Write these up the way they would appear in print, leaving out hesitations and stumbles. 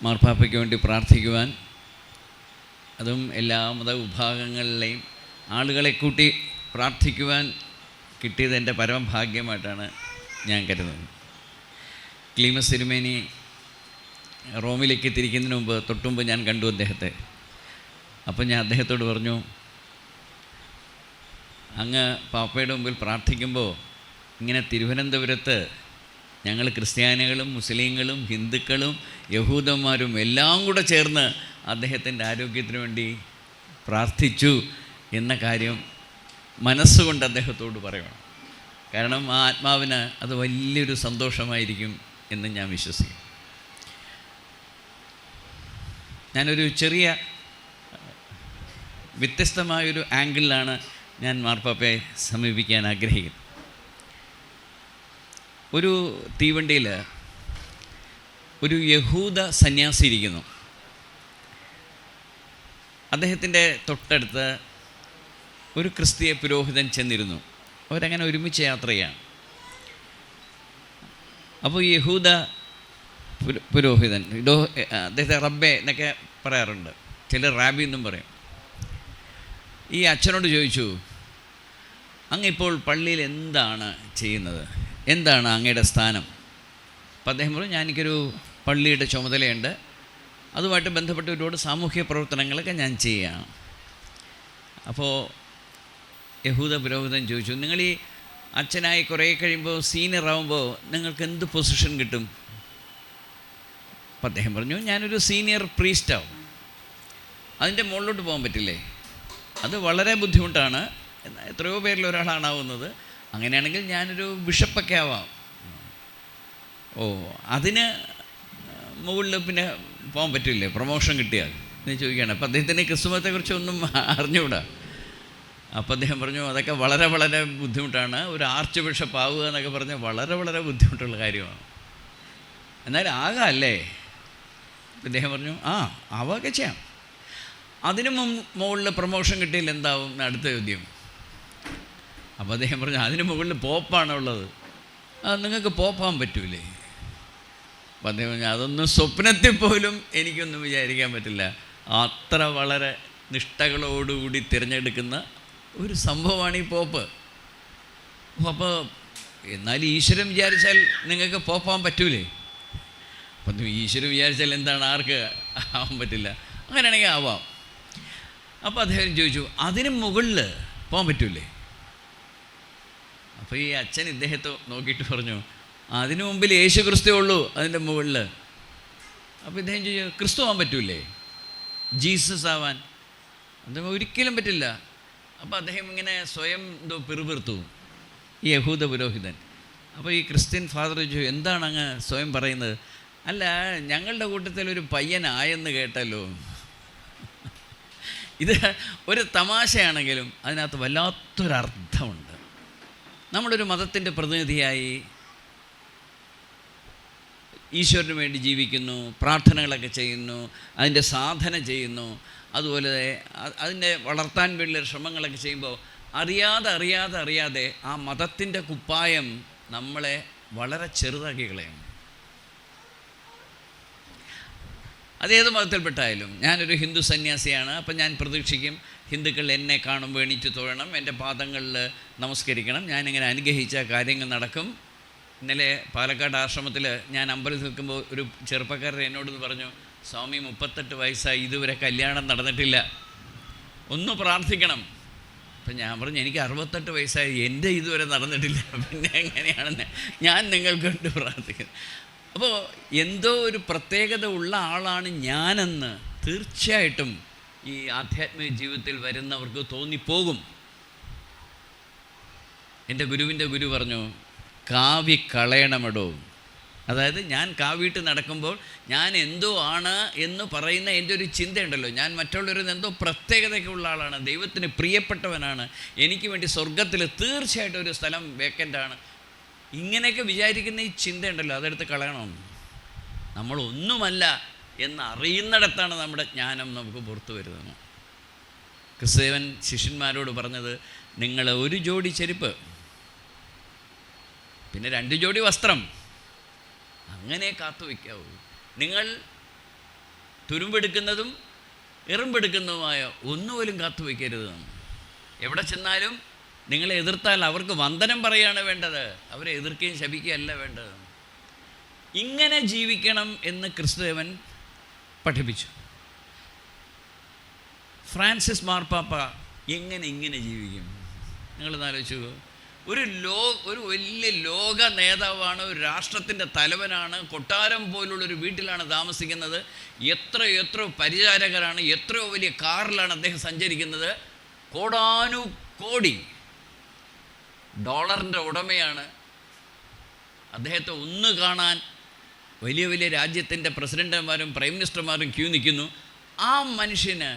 മാർപ്പാപ്പയ്ക്ക് വേണ്ടി പ്രാർത്ഥിക്കുവാൻ, അതും എല്ലാ മതവിഭാഗങ്ങളിലെയും ആളുകളെ കൂട്ടി പ്രാർത്ഥിക്കുവാൻ കിട്ടിയത് എൻ്റെ പരമഭാഗ്യമായിട്ടാണ് ഞാൻ കരുതുന്നത്. ക്ലീമസ് തിരുമേനി റോമിലേക്ക് തിരിക്കുന്നതിന് മുമ്പ് തൊട്ടുമുമ്പ് ഞാൻ കണ്ടു അദ്ദേഹത്തെ. അപ്പം ഞാൻ അദ്ദേഹത്തോട് പറഞ്ഞു, അങ്ങ് പാപ്പയുടെ മുമ്പിൽ പ്രാർത്ഥിക്കുമ്പോൾ ഇങ്ങനെ തിരുവനന്തപുരത്ത് ഞങ്ങൾ ക്രിസ്ത്യാനികളും മുസ്ലിങ്ങളും ഹിന്ദുക്കളും യഹൂദന്മാരും എല്ലാം കൂടെ ചേർന്ന് അദ്ദേഹത്തിൻ്റെ ആരോഗ്യത്തിന് വേണ്ടി പ്രാർത്ഥിച്ചു എന്ന കാര്യം മനസ്സുകൊണ്ട് അദ്ദേഹത്തോട് പറയണം. കാരണം ആ ആത്മാവിന് അത് വലിയൊരു സന്തോഷമായിരിക്കും എന്ന് ഞാൻ വിശ്വസിക്കും. ഞാനൊരു ചെറിയ വ്യത്യസ്തമായൊരു ആംഗിളിലാണ് ഞാൻ മാർപ്പാപ്പയെ സമീപിക്കാൻ ആഗ്രഹിക്കുന്നത്. ഒരു തീവണ്ടിയിൽ ഒരു യഹൂദ സന്യാസി ഇരിക്കുന്നു. അദ്ദേഹത്തിൻ്റെ തൊട്ടടുത്ത് ഒരു ക്രിസ്തീയ പുരോഹിതൻ ചെന്നിരുന്നു. അവരങ്ങനെ ഒരുമിച്ച് യാത്ര ചെയ്യാണ്. അപ്പോൾ ഈ യഹൂദ പുരോഹിതൻ, അദ്ദേഹത്തെ റബ്ബെ എന്നൊക്കെ പറയാറുണ്ട്, ചിലർ റാബി എന്നും പറയും. ഈ അച്ഛനോട് ചോദിച്ചു, അങ്ങിപ്പോൾ പള്ളിയിൽ എന്താണ് ചെയ്യുന്നത്, എന്താണ് അങ്ങയുടെ സ്ഥാനം? അപ്പം അദ്ദേഹം പറഞ്ഞു, എനിക്കൊരു പള്ളിയുടെ ചുമതലയുണ്ട്, അതുമായിട്ട് ബന്ധപ്പെട്ട ഒരുപാട് സാമൂഹ്യ പ്രവർത്തനങ്ങളൊക്കെ ഞാൻ ചെയ്യുകയാണ്. അപ്പോൾ യഹൂദ പുരോഹിതൻ ചോദിച്ചു, നിങ്ങൾ ഈ അച്ഛനായി കുറേ കഴിയുമ്പോൾ സീനിയർ ആകുമ്പോൾ നിങ്ങൾക്ക് എന്ത് പൊസിഷൻ കിട്ടും? അപ്പം അദ്ദേഹം പറഞ്ഞു, ഞാനൊരു സീനിയർ പ്രീസ്റ്റാവും. അതിൻ്റെ മുകളിലോട്ട് പോകാൻ പറ്റില്ലേ? അത് വളരെ ബുദ്ധിമുട്ടാണ്, എത്രയോ പേരിൽ ഒരാളാണാവുന്നത്. അങ്ങനെയാണെങ്കിൽ ഞാനൊരു ബിഷപ്പൊക്കെ ആവാം. ഓ, അതിന് മുകളിൽ പിന്നെ പോകാൻ പറ്റില്ലേ, പ്രൊമോഷൻ കിട്ടിയാൽ എന്ന് ചോദിക്കുകയാണ്. അപ്പോൾ അദ്ദേഹത്തിന് ക്രിസ്തുമതത്തെക്കുറിച്ച് ഒന്നും അറിഞ്ഞുകൂടാ. അപ്പോൾ അദ്ദേഹം പറഞ്ഞു, അതൊക്കെ വളരെ വളരെ ബുദ്ധിമുട്ടാണ്, ഒരു ആർച്ച് ബിഷപ്പ് ആവുക എന്നൊക്കെ പറഞ്ഞാൽ വളരെ വളരെ ബുദ്ധിമുട്ടുള്ള കാര്യമാണ്. എന്നാൽ ആകാമല്ലേ? അദ്ദേഹം പറഞ്ഞു, ആവുകയൊക്കെ ചെയ്യാം. അതിന് മുകളിൽ പ്രൊമോഷൻ കിട്ടിയില്ല എന്താവും എന്ന് അടുത്ത ചോദ്യം. അപ്പോൾ അദ്ദേഹം പറഞ്ഞു, അതിന് മുകളിൽ പോപ്പാണുള്ളത്, നിങ്ങൾക്ക് പോപ്പാൻ പറ്റൂലേ? അപ്പം അദ്ദേഹം പറഞ്ഞു, അതൊന്നും സ്വപ്നത്തിൽ പോലും എനിക്കൊന്നും വിചാരിക്കാൻ പറ്റില്ല. അത്ര വളരെ നിഷ്ഠകളോടുകൂടി തിരഞ്ഞെടുക്കുന്ന ഒരു സംഭവമാണ് ഈ പോപ്പ്. അപ്പോൾ എന്നാൽ ഈശ്വരൻ വിചാരിച്ചാൽ നിങ്ങൾക്ക് പോപ്പാൻ പറ്റൂലേ? അപ്പം ഈശ്വരൻ വിചാരിച്ചാൽ എന്താണ്, ആർക്ക് ആവാൻ പറ്റില്ല? അങ്ങനെയാണെങ്കിൽ ആവാം. അപ്പോൾ അദ്ദേഹം ചോദിച്ചു, അതിന് മുകളിൽ പോകാൻ പറ്റൂലേ? അപ്പോൾ ഈ അച്ഛൻ ഇദ്ദേഹത്തെ നോക്കിയിട്ട് പറഞ്ഞു, അതിനു മുമ്പിൽ യേശു ക്രിസ്തു ഉള്ളൂ, അതിൻ്റെ മുകളിൽ. അപ്പോൾ ഇദ്ദേഹം ചോദിച്ചു, ക്രിസ്തു ആവാൻ പറ്റൂലേ, ജീസസ് ആവാൻ? അദ്ദേഹം ഒരിക്കലും പറ്റില്ല. അപ്പോൾ അദ്ദേഹം ഇങ്ങനെ സ്വയം എന്തോ പിറുപിറുത്തു, ഈ യഹൂദ പുരോഹിതൻ. അപ്പോൾ ഈ ക്രിസ്ത്യൻ ഫാദർ ചോദിച്ചു, എന്താണ് അങ്ങ് സ്വയം പറയുന്നത്? അല്ല, ഞങ്ങളുടെ കൂട്ടത്തിൽ ഒരു പയ്യനായെന്ന് കേട്ടല്ലോ. ഇത് ഒരു തമാശയാണെങ്കിലും അതിനകത്ത് വല്ലാത്തൊരർത്ഥമുണ്ട്. നമ്മളൊരു മതത്തിൻ്റെ പ്രതിനിധിയായി ഈശ്വരന് വേണ്ടി ജീവിക്കുന്നു, പ്രാർത്ഥനകളൊക്കെ ചെയ്യുന്നു, അതിൻ്റെ സാധന ചെയ്യുന്നു, അതുപോലെ അതിൻ്റെ വളർത്താൻ വേണ്ടിയുള്ള ശ്രമങ്ങളൊക്കെ ചെയ്യുമ്പോൾ അറിയാതെ ആ മതത്തിൻ്റെ കുപ്പായം നമ്മളെ വളരെ ചെറുതാക്കി കളയും. അതേത് മതത്തിൽപ്പെട്ടായാലും. ഞാനൊരു ഹിന്ദു സന്യാസിയാണ്. അപ്പം ഞാൻ പ്രതീക്ഷിക്കും ഹിന്ദുക്കൾ എന്നെ കാണുമ്പോൾ എണീറ്റ് തൊഴണം, എൻ്റെ പാദങ്ങളിൽ നമസ്കരിക്കണം, ഞാനിങ്ങനെ അനുഗ്രഹിച്ച കാര്യങ്ങൾ നടക്കും. ഇന്നലെ പാലക്കാട് ആശ്രമത്തിൽ ഞാൻ അമ്പലത്തിൽ നിൽക്കുമ്പോൾ ഒരു ചെറുപ്പക്കാരൻ എന്നോട് പറഞ്ഞു, സ്വാമി 38 വയസ്സായി, ഇതുവരെ കല്യാണം നടന്നിട്ടില്ല, ഒന്ന് പ്രാർത്ഥിക്കണം. അപ്പം ഞാൻ പറഞ്ഞു, എനിക്ക് 68 വയസ്സായി, എൻ്റെ ഇതുവരെ നടന്നിട്ടില്ല, പിന്നെ എങ്ങനെയാണെന്ന് ഞാൻ നിങ്ങൾക്ക് വേണ്ടി പ്രാർത്ഥിക്കുന്നത്. അപ്പോൾ എന്തോ ഒരു പ്രത്യേകത ഉള്ള ആളാണ് ഞാനെന്ന് തീർച്ചയായിട്ടും ഈ ആധ്യാത്മിക ജീവിതത്തിൽ വരുന്നവർക്ക് തോന്നിപ്പോകും. എൻ്റെ ഗുരുവിൻ്റെ ഗുരു പറഞ്ഞു, കാവി കളയണമെടോ. അതായത് ഞാൻ കാവിയിട്ട് നടക്കുമ്പോൾ ഞാൻ എന്തോ ആണ് എന്ന് പറയുന്ന എൻ്റെ ഒരു ചിന്തയുണ്ടല്ലോ, ഞാൻ മറ്റുള്ളവരിൽ എന്തോ പ്രത്യേകതയൊക്കെ ഉള്ള ആളാണ്, ദൈവത്തിന് പ്രിയപ്പെട്ടവനാണ്, എനിക്ക് വേണ്ടി സ്വർഗത്തിൽ തീർച്ചയായിട്ടും ഒരു സ്ഥലം വേക്കൻ്റാണ്, ഇങ്ങനെയൊക്കെ വിചാരിക്കുന്ന ഈ ചിന്തയുണ്ടല്ലോ, അതെടുത്ത് കളയണം. നമ്മളൊന്നുമല്ല എന്നറിയുന്നിടത്താണ് നമ്മുടെ ജ്ഞാനം നമുക്ക് പുറത്തു വരുന്നത്. ക്രിസ്തുദേവൻ ശിഷ്യന്മാരോട് പറഞ്ഞത്, നിങ്ങൾ ഒരു ജോഡി ചെരുപ്പ്, പിന്നെ 2 ജോഡി വസ്ത്രം, അങ്ങനെ കാത്തു വയ്ക്കാവൂ. നിങ്ങൾ തുരുമ്പെടുക്കുന്നതും എറുമ്പെടുക്കുന്നതുമായ ഒന്നുപോലും കാത്തുവയ്ക്കരുതെന്ന്. എവിടെ ചെന്നാലും നിങ്ങളെ എതിർത്താൽ അവർക്ക് വന്ദനം പറയുകയാണ് വേണ്ടത്, അവരെ എതിർക്കുകയും ശപിക്കുകയല്ല വേണ്ടത്. ഇങ്ങനെ ജീവിക്കണം എന്ന് ക്രിസ്തുദേവൻ പഠിപ്പിച്ചു. ഫ്രാൻസിസ് മാർപ്പാപ്പ എങ്ങനെ ഇങ്ങനെ ജീവിക്കും? നിങ്ങളൊന്ന് ആലോചിച്ചു. ഒരു വലിയ ലോക നേതാവാണ്, ഒരു രാഷ്ട്രത്തിൻ്റെ തലവനാണ്, കൊട്ടാരം പോലുള്ളൊരു വീട്ടിലാണ് താമസിക്കുന്നത്, എത്രയോ പരിചാരകരാണ്, എത്രയോ വലിയ കാറിലാണ് അദ്ദേഹം സഞ്ചരിക്കുന്നത്, കോടാനുകോടി ഡോളറിൻ്റെ ഉടമയാണ്. അദ്ദേഹത്തെ ഒന്ന് കാണാൻ വലിയ വലിയ രാജ്യത്തിൻ്റെ പ്രസിഡന്റുമാരും പ്രൈം മിനിസ്റ്റർമാരും ക്യൂ നിൽക്കുന്നു. ആ മനുഷ്യന്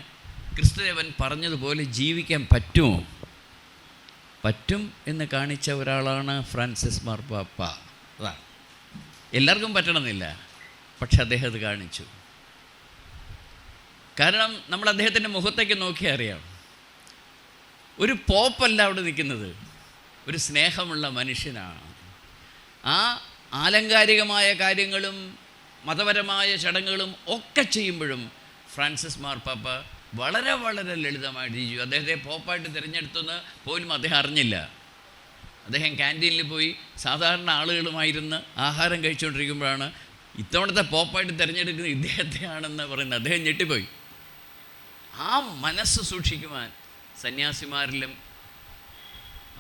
ക്രിസ്തുദേവൻ പറഞ്ഞതുപോലെ ജീവിക്കാൻ പറ്റുമോ? പറ്റും എന്ന് കാണിച്ച ഒരാളാണ് ഫ്രാൻസിസ് മാർപ്പാപ്പ. അതാണ്. എല്ലാവർക്കും പറ്റണമെന്നില്ല, പക്ഷെ അദ്ദേഹം അത് കാണിച്ചു. കാരണം നമ്മൾ അദ്ദേഹത്തിൻ്റെ മുഖത്തേക്ക് നോക്കിയാൽ അറിയാം, ഒരു പോപ്പല്ല അവിടെ നിൽക്കുന്നത്, ഒരു സ്നേഹമുള്ള മനുഷ്യനാണ്. ആ ആലങ്കാരികമായ കാര്യങ്ങളും മതപരമായ ചടങ്ങുകളും ഒക്കെ ചെയ്യുമ്പോഴും ഫ്രാൻസിസ് മാർപ്പാപ്പ വളരെ വളരെ ലളിതമായിട്ട് ജീവിച്ചു. അദ്ദേഹത്തെ പോപ്പായിട്ട് തിരഞ്ഞെടുത്തെന്ന് പോലും അദ്ദേഹം അറിഞ്ഞില്ല. അദ്ദേഹം ക്യാൻറ്റീനിൽ പോയി സാധാരണ ആളുകളുമായിരുന്ന് ആഹാരം കഴിച്ചുകൊണ്ടിരിക്കുമ്പോഴാണ് ഇത്തവണത്തെ പോപ്പായിട്ട് തിരഞ്ഞെടുക്കുന്നത് ഇദ്ദേഹത്തെയാണെന്ന് പറയുന്നത്. അദ്ദേഹം ഞെട്ടിപ്പോയി. ആ മനസ്സ് സൂക്ഷിക്കുവാൻ സന്യാസിമാരിലും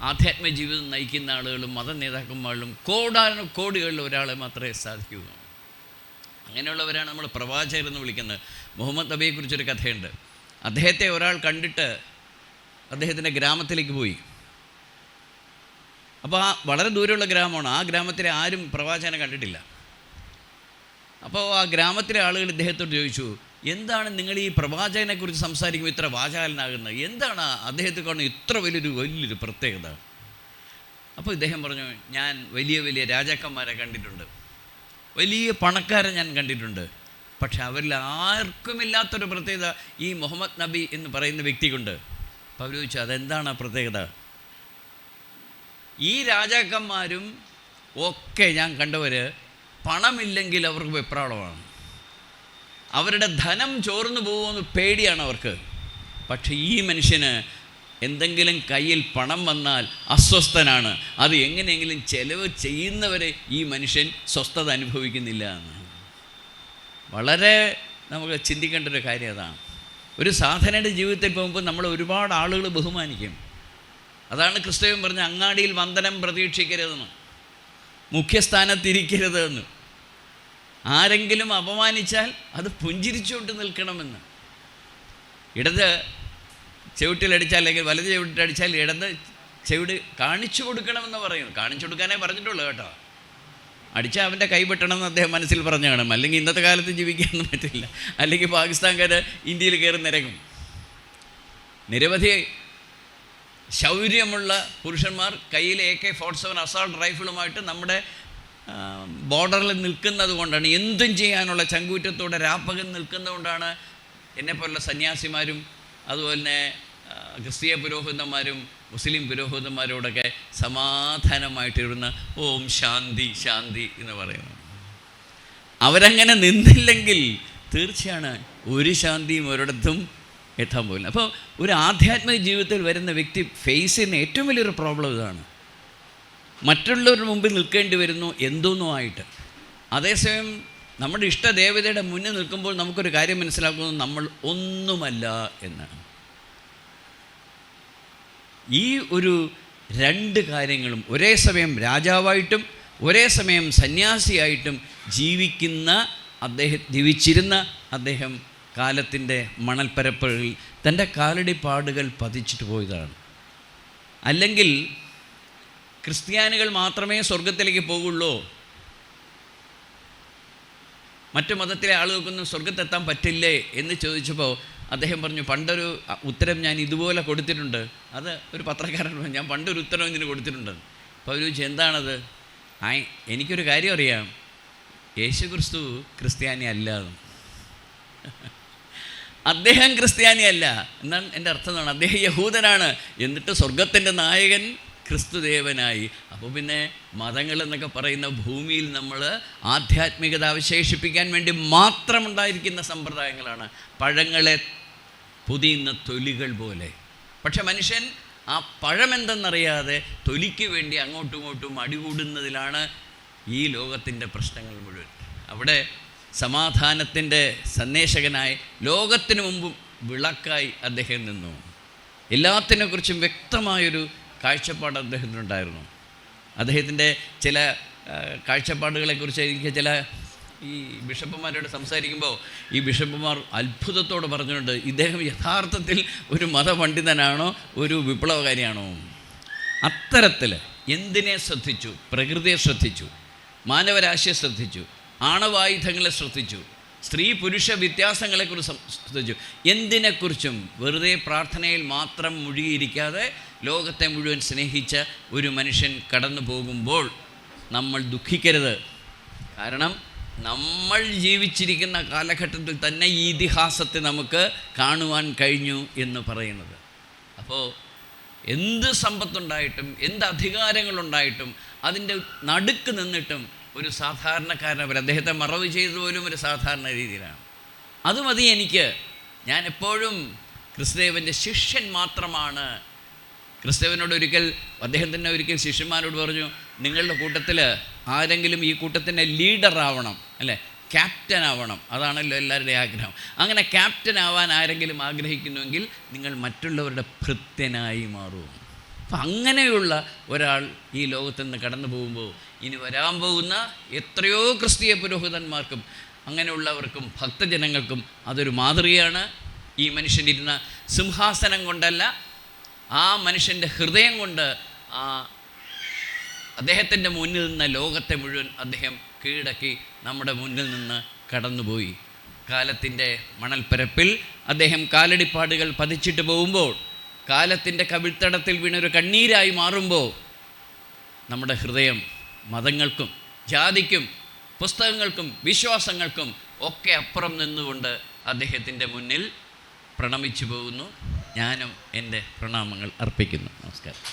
ആധ്യാത്മിക ജീവിതം നയിക്കുന്ന ആളുകളും മത നേതാക്കന്മാരിലും കോടികളിൽ ഒരാളെ മാത്രമേ സാധിക്കൂ. അങ്ങനെയുള്ളവരാണ് നമ്മൾ പ്രവാചകരെന്ന് വിളിക്കുന്നത്. മുഹമ്മദ് നബിയെക്കുറിച്ചൊരു കഥയുണ്ട്. അദ്ദേഹത്തെ ഒരാൾ കണ്ടിട്ട് അദ്ദേഹത്തിൻ്റെ ഗ്രാമത്തിലേക്ക് പോയി. അപ്പോൾ വളരെ ദൂരമുള്ള ഗ്രാമമാണ്. ആ ഗ്രാമത്തിലെ ആരും പ്രവാചകനെ കണ്ടിട്ടില്ല. അപ്പോൾ ആ ഗ്രാമത്തിലെ ആളുകൾ ഇദ്ദേഹത്തോട് ചോദിച്ചു, എന്താണ് നിങ്ങൾ ഈ പ്രവാചകനെക്കുറിച്ച് സംസാരിക്കുമ്പോൾ ഇത്ര വാചാലനാകുന്നത്? എന്താണ് അദ്ദേഹത്തെ കാണുന്ന ഇത്ര വലിയൊരു പ്രത്യേകത? അപ്പോൾ ഇദ്ദേഹം പറഞ്ഞു, ഞാൻ വലിയ വലിയ രാജാക്കന്മാരെ കണ്ടിട്ടുണ്ട്, വലിയ പണക്കാരെ ഞാൻ കണ്ടിട്ടുണ്ട്, പക്ഷെ അവരിൽ ആർക്കുമില്ലാത്തൊരു പ്രത്യേകത ഈ മുഹമ്മദ് നബി എന്ന് പറയുന്ന വ്യക്തിക്കുണ്ട്. അപ്പോൾ അവർ ചോദിച്ചു, അതെന്താണ് ആ പ്രത്യേകത? ഈ രാജാക്കന്മാരും ഒക്കെ ഞാൻ കണ്ടവർ പണമില്ലെങ്കിൽ അവർക്ക് വെപ്രാളമാണ്, അവരുടെ ധനം ചോർന്നു പോകുമെന്ന് പേടിയാണ് അവർക്ക്. പക്ഷെ ഈ മനുഷ്യന് എന്തെങ്കിലും കയ്യിൽ പണം വന്നാൽ അസ്വസ്ഥനാണ്. അത് എങ്ങനെയെങ്കിലും ചെലവ് ചെയ്യുന്നവരെ ഈ മനുഷ്യൻ സ്വസ്ഥത അനുഭവിക്കുന്നില്ല എന്ന്. വളരെ നമുക്ക് ചിന്തിക്കേണ്ട ഒരു കാര്യം അതാണ്. ഒരു സാധനയുടെ ജീവിതത്തിൽ പോകുമ്പോൾ നമ്മൾ ഒരുപാട് ആളുകൾ ബഹുമാനിക്കും. അതാണ് ക്രിസ്തുദേവൻ പറഞ്ഞ അങ്ങാടിയിൽ വന്ദനം പ്രതീക്ഷിക്കരുതെന്ന്, മുഖ്യസ്ഥാനത്തിരിക്കരുതെന്ന്. ആരെങ്കിലും അപമാനിച്ചാൽ അത് പുഞ്ചിരിച്ചുകൊണ്ട് നിൽക്കണമെന്ന്. ഇടത് ചെവിട്ടിലടിച്ചാൽ അല്ലെങ്കിൽ വലത് ചെവിട്ടിലടിച്ചാൽ ഇടത് ചെവിട് കാണിച്ചു കൊടുക്കണമെന്ന് പറയുന്നു. കാണിച്ചു കൊടുക്കാനേ പറഞ്ഞിട്ടുള്ളൂ കേട്ടോ. അടിച്ചാൽ അവൻ്റെ കൈ വെട്ടണമെന്ന് അദ്ദേഹം മനസ്സിൽ പറഞ്ഞു കാണും. അല്ലെങ്കിൽ ഇന്നത്തെ കാലത്ത് ജീവിക്കാനൊന്നും പറ്റില്ല. അല്ലെങ്കിൽ പാകിസ്ഥാൻകാർ ഇന്ത്യയിൽ കയറി നിരങ്ങും. നിരവധി ശൗര്യമുള്ള പുരുഷന്മാർ കയ്യിൽ AK-47 അസാൾട്ട് റൈഫിളുമായിട്ട് നമ്മുടെ ബോർഡറിൽ നിൽക്കുന്നത് കൊണ്ടാണ്, എന്തും ചെയ്യാനുള്ള ചങ്കൂറ്റത്തോടെ രാപ്പകൽ നിൽക്കുന്നതുകൊണ്ടാണ് എന്നെപ്പോലുള്ള സന്യാസിമാരും അതുപോലെ തന്നെ ക്രിസ്തീയ പുരോഹിതന്മാരും മുസ്ലിം പുരോഹിതന്മാരോടൊക്കെ സമാധാനമായിട്ടിരുന്ന ഓം ശാന്തി ശാന്തി എന്ന് പറയുന്നു. അവരങ്ങനെ നിന്നില്ലെങ്കിൽ തീർച്ചയാണ് ഒരു ശാന്തിയും ഒരിടത്തും എത്താൻ പോകില്ല. അപ്പോൾ ഒരു ആധ്യാത്മിക ജീവിതത്തിൽ വരുന്ന വ്യക്തി ഫേസ് ചെയ്യുന്ന ഏറ്റവും വലിയൊരു പ്രോബ്ലം ഇതാണ്. മറ്റുള്ളവരുടെ മുമ്പിൽ നിൽക്കേണ്ടി വരുന്നു എന്തോന്നുമായിട്ട്. അതേസമയം നമ്മുടെ ഇഷ്ടദേവതയുടെ മുന്നിൽ നിൽക്കുമ്പോൾ നമുക്കൊരു കാര്യം മനസ്സിലാക്കുന്നു, നമ്മൾ ഒന്നുമല്ല എന്നാണ്. ഈ ഒരു രണ്ട് കാര്യങ്ങളും ഒരേ സമയം രാജാവായിട്ടും ഒരേ സമയം സന്യാസിയായിട്ടും ജീവിച്ചിരുന്ന അദ്ദേഹം കാലത്തിൻ്റെ മണൽപ്പരപ്പുകളിൽ തൻ്റെ കാലടിപ്പാടുകൾ പതിച്ചിട്ട് പോയതാണ്. അല്ലെങ്കിൽ ക്രിസ്ത്യാനികൾ മാത്രമേ സ്വർഗത്തിലേക്ക് പോകുള്ളൂ, മറ്റു മതത്തിലെ ആളുകൾക്കൊന്നും സ്വർഗത്തെത്താൻ പറ്റില്ലേ എന്ന് ചോദിച്ചപ്പോൾ അദ്ദേഹം പറഞ്ഞു, പണ്ടൊരു ഉത്തരം ഞാൻ ഇതുപോലെ കൊടുത്തിട്ടുണ്ട്. അത് ഒരു പത്രക്കാരൻ പറഞ്ഞു, ഞാൻ പണ്ടൊരു ഉത്തരം ഇതിന് കൊടുത്തിട്ടുണ്ട്. അപ്പോൾ അവർ ചോദിച്ചു, എന്താണത്? എനിക്കൊരു കാര്യം അറിയാം, യേശുക്രിസ്തു ക്രിസ്ത്യാനി അല്ല. അദ്ദേഹം ക്രിസ്ത്യാനി അല്ല എന്നാണ് എൻ്റെ അർത്ഥം. അദ്ദേഹം യഹൂദനാണ്. എന്നിട്ട് സ്വർഗത്തിൻ്റെ നായകൻ ക്രിസ്തുദേവനായി. അപ്പോൾ പിന്നെ മതങ്ങൾ എന്നൊക്കെ പറയുന്ന ഭൂമിയിൽ നമ്മൾ ആധ്യാത്മികത അവശേഷിപ്പിക്കാൻ വേണ്ടി മാത്രം ഉണ്ടായിരിക്കുന്ന സമ്പ്രദായങ്ങളാണ്. പഴങ്ങളെ പൊതിയുന്ന തൊലികൾ പോലെ. പക്ഷെ മനുഷ്യൻ ആ പഴമെന്തെന്നറിയാതെ തൊലിക്ക് വേണ്ടി അങ്ങോട്ടും ഇങ്ങോട്ടും അടികൂടുന്നതിലാണ് ഈ ലോകത്തിൻ്റെ പ്രശ്നങ്ങൾ മുഴുവൻ. അവിടെ സമാധാനത്തിൻ്റെ സന്ദേശകനായി ലോകത്തിനു മുമ്പും വിളക്കായി അദ്ദേഹം നിന്നു. എല്ലാത്തിനെക്കുറിച്ചും വ്യക്തമായൊരു കാഴ്ചപ്പാട് അദ്ദേഹത്തിനുണ്ടായിരുന്നു. അദ്ദേഹത്തിൻ്റെ ചില കാഴ്ചപ്പാടുകളെക്കുറിച്ച് എനിക്ക് ചില ഈ ബിഷപ്പുമാരോട് സംസാരിക്കുമ്പോൾ ഈ ബിഷപ്പുമാർ അത്ഭുതത്തോട് പറഞ്ഞിട്ടുണ്ട്, ഇദ്ദേഹം യഥാർത്ഥത്തിൽ ഒരു മതപണ്ഡിതനാണോ ഒരു വിപ്ലവകാരിയാണോ. അത്തരത്തിൽ എന്തിനെ ശ്രദ്ധിച്ചു? പ്രകൃതിയെ ശ്രദ്ധിച്ചു, മാനവരാശിയെ ശ്രദ്ധിച്ചു, ആണവായുധങ്ങളെ ശ്രദ്ധിച്ചു, സ്ത്രീ പുരുഷ വ്യത്യാസങ്ങളെക്കുറിച്ച് ശ്രദ്ധിച്ചു. എന്തിനെക്കുറിച്ചും വെറുതെ പ്രാർത്ഥനയിൽ മാത്രം മുഴുകിയിരിക്കാതെ ലോകത്തെ മുഴുവൻ സ്നേഹിച്ച ഒരു മനുഷ്യൻ കടന്നു പോകുമ്പോൾ നമ്മൾ ദുഃഖിക്കരുത്. കാരണം നമ്മൾ ജീവിച്ചിരിക്കുന്ന കാലഘട്ടത്തിൽ തന്നെ ഈ ഇതിഹാസത്തെ നമുക്ക് കാണുവാൻ കഴിഞ്ഞു എന്ന് പറയുന്നത്. അപ്പോൾ എന്ത് സമ്പത്തുണ്ടായിട്ടും എന്ത് അധികാരങ്ങളുണ്ടായിട്ടും അതിൻ്റെ നടുക്ക് നിന്നിട്ടും ഒരു സാധാരണക്കാരനവർ അദ്ദേഹത്തെ മറവ് ചെയ്തു പോലും ഒരു സാധാരണ രീതിയിലാണ്. അത് മതി എനിക്ക്. ഞാൻ എപ്പോഴും ക്രിസ്തുദേവൻ്റെ ശിഷ്യൻ മാത്രമാണ്. ക്രിസ്തുദേവനോട് അദ്ദേഹം തന്നെ ഒരിക്കൽ ശിഷ്യന്മാരോട് പറഞ്ഞു, നിങ്ങളുടെ കൂട്ടത്തിൽ ആരെങ്കിലും ഈ കൂട്ടത്തിൻ്റെ ലീഡറാവണം, അല്ലേ, ക്യാപ്റ്റൻ ആവണം. അതാണല്ലോ എല്ലാവരുടെയും ആഗ്രഹം. അങ്ങനെ ക്യാപ്റ്റൻ ആവാൻ ആരെങ്കിലും ആഗ്രഹിക്കുന്നുവെങ്കിൽ നിങ്ങൾ മറ്റുള്ളവരുടെ ഭൃത്യനായി മാറൂ. അപ്പം അങ്ങനെയുള്ള ഒരാൾ ഈ ലോകത്തു നിന്ന് കടന്നു പോകുമ്പോൾ ഇനി വരാൻ പോകുന്ന എത്രയോ ക്രിസ്തീയ പുരോഹിതന്മാർക്കും അങ്ങനെയുള്ളവർക്കും ഭക്തജനങ്ങൾക്കും അതൊരു മാതൃകയാണ്. ഈ മനുഷ്യനിരുന്ന സിംഹാസനം കൊണ്ടല്ല, ആ മനുഷ്യൻ്റെ ഹൃദയം കൊണ്ട് അദ്ദേഹത്തിൻ്റെ മുന്നിൽ നിന്ന ലോകത്തെ മുഴുവൻ അദ്ദേഹം കീഴടക്കി നമ്മുടെ മുന്നിൽ നിന്ന് കടന്നുപോയി. കാലത്തിൻ്റെ മണൽപ്പരപ്പിൽ അദ്ദേഹം കാലടിപ്പാടുകൾ പതിച്ചിട്ട് പോകുമ്പോൾ, കാലത്തിൻ്റെ കവിൾത്തടത്തിൽ വീണൊരു കണ്ണീരായി മാറുമ്പോൾ നമ്മുടെ ഹൃദയം മതങ്ങൾക്കും ജാതിക്കും പുസ്തകങ്ങൾക്കും വിശ്വാസങ്ങൾക്കും ഒക്കെ അപ്പുറം നിന്നുകൊണ്ട് അദ്ദേഹത്തിൻ്റെ മുന്നിൽ പ്രണമിച്ചു പോകുന്നു. ഞാനും എൻ്റെ പ്രണാമങ്ങൾ അർപ്പിക്കുന്നു. നമസ്കാരം.